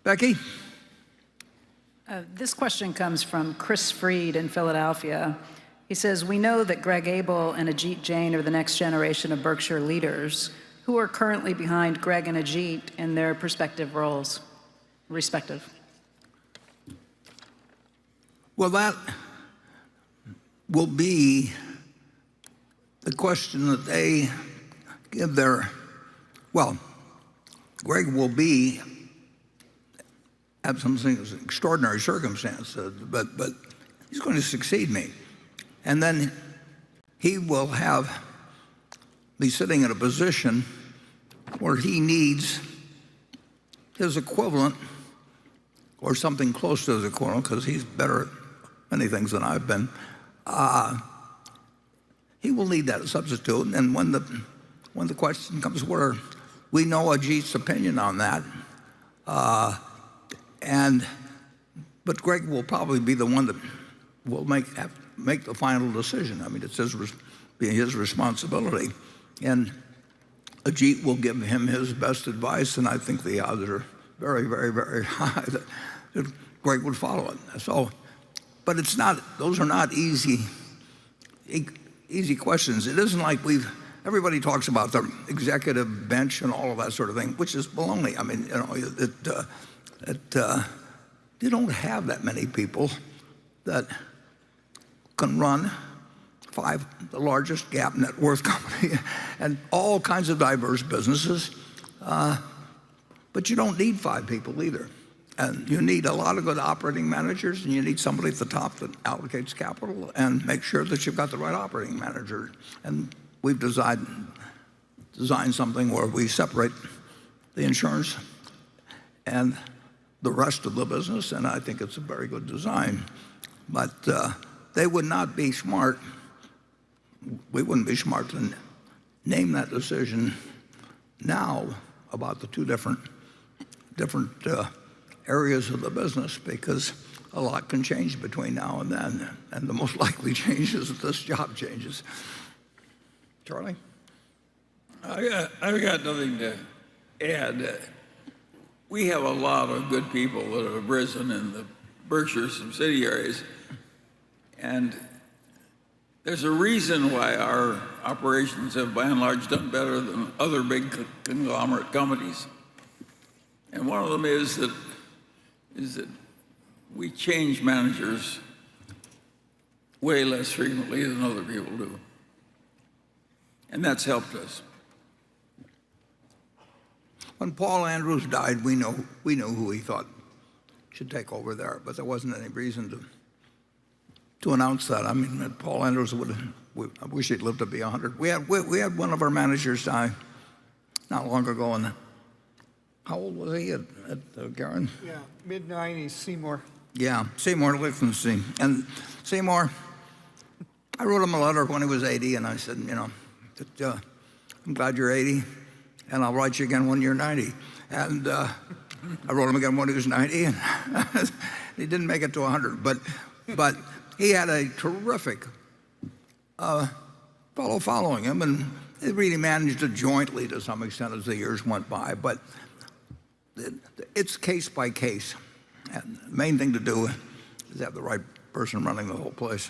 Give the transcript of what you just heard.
Becky? This question comes from Chris Freed in Philadelphia. He says, we know that Greg Abel and Ajit Jain are the next generation of Berkshire leaders. Who are currently behind Greg and Ajit in their respective roles? Well, that will be the question that they give their, well, Greg will have some extraordinary circumstances, but he's going to succeed me. And then he will be sitting in a position where he needs his equivalent or something close to his equivalent, because he's better at many things than I've been. He will need that substitute. And when the question comes, we know Ajit's opinion on that. But Greg will probably be the one that will make the final decision. I mean, it's his responsibility. And Ajit will give him his best advice, and I think the odds are very, very, very high that Greg would follow it. So, but those are not easy questions. It isn't like everybody talks about the executive bench and all of that sort of thing, which is baloney. I mean, you don't have that many people that can run the largest GAAP net worth company and all kinds of diverse businesses. But you don't need 5 people either. And you need a lot of good operating managers, and you need somebody at the top that allocates capital and make sure that you've got the right operating manager. And we've designed something where we separate the insurance and the rest of the business, and I think it's a very good design. But they would not be smart. We wouldn't be smart to name that decision now about the two different areas of the business, because a lot can change between now and then, and the most likely change is that this job changes. Charlie? I've got nothing to add. We have a lot of good people that have risen in the Berkshire subsidiaries, and there's a reason why our operations have by and large done better than other big conglomerate companies. And one of them is that we change managers way less frequently than other people do. And that's helped us. When Paul Andrews died, we knew who he thought should take over there, but there wasn't any reason to announce that. I mean, Paul Andrews I wish he'd lived to be 100. We had one of our managers die not long ago, and how old was he at Garin? Yeah, mid-90s, Seymour. Yeah, Seymour Lichtenstein. And Seymour, I wrote him a letter when he was 80, and I said, I'm glad you're 80, and I'll write you again when you're 90. And I wrote him again when he was 90, and he didn't make it to 100. But he had a terrific fellow following him, and they really managed it jointly to some extent as the years went by. But it's case by case. And the main thing to do is have the right person running the whole place.